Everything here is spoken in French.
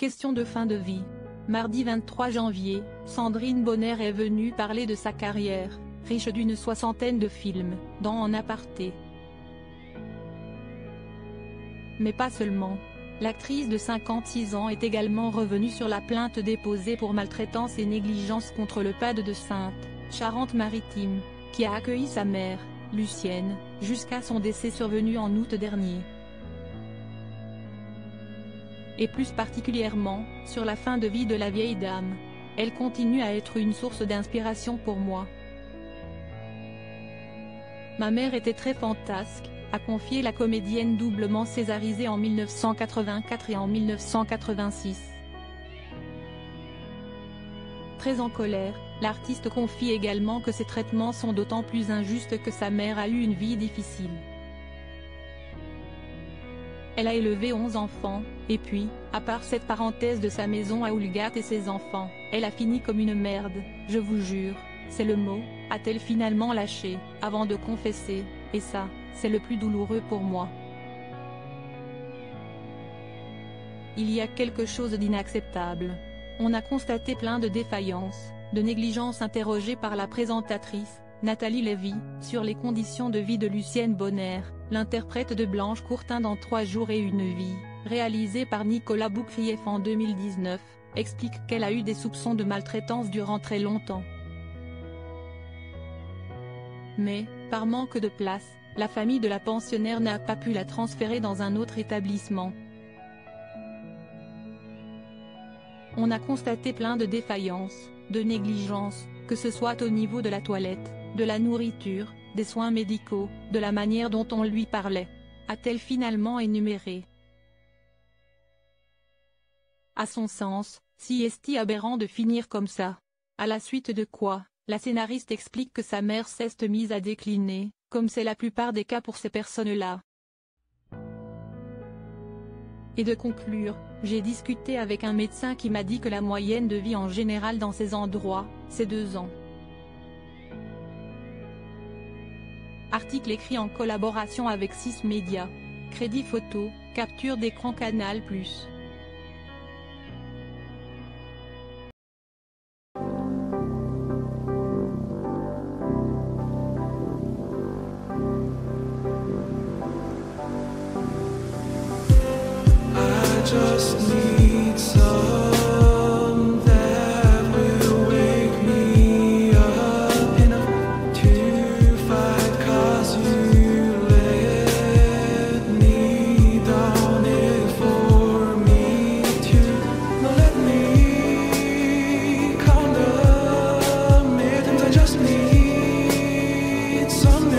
Question de fin de vie. Mardi 23 janvier, Sandrine Bonnaire est venue parler de sa carrière, riche d'une 60aine de films, dans En aparté. Mais pas seulement. L'actrice de 56 ans est également revenue sur la plainte déposée pour maltraitance et négligence contre le PAD de Saintes, Charente-Maritime, qui a accueilli sa mère, Lucienne, jusqu'à son décès survenu en août dernier. Et plus particulièrement, sur la fin de vie de la vieille dame. Elle continue à être une source d'inspiration pour moi. Ma mère était très fantasque, a confié la comédienne doublement césarisée en 1984 et en 1986. Très en colère, l'artiste confie également que ses traitements sont d'autant plus injustes que sa mère a eu une vie difficile. Elle a élevé 11 enfants, et puis, à part cette parenthèse de sa maison à Oulgat et ses enfants, elle a fini comme une merde, je vous jure, c'est le mot, a-t-elle finalement lâché, avant de confesser, et ça, c'est le plus douloureux pour moi. Il y a quelque chose d'inacceptable. On a constaté plein de défaillances, de négligences interrogées par la présentatrice, Nathalie Lévy, sur les conditions de vie de Lucienne Bonnaire, l'interprète de Blanche Courtin dans 3 jours et une vie, réalisée par Nicolas Boukrieff en 2019, explique qu'elle a eu des soupçons de maltraitance durant très longtemps. Mais, par manque de place, la famille de la pensionnaire n'a pas pu la transférer dans un autre établissement. On a constaté plein de défaillances, de négligences, que ce soit au niveau de la toilette, de la nourriture, des soins médicaux, de la manière dont on lui parlait. A-t-elle finalement énuméré. À son sens, si est-il aberrant de finir comme ça. À la suite de quoi, la scénariste explique que sa mère s'est mise à décliner, comme c'est la plupart des cas pour ces personnes-là. Et de conclure, j'ai discuté avec un médecin qui m'a dit que la moyenne de vie en général dans ces endroits, c'est 2 ans. Article écrit en collaboration avec 6 médias. Crédit photo, capture d'écran Canal+. Just need some that will wake me up enough to fight, 'cause you let me down it for me to let me condemn it, and I just need some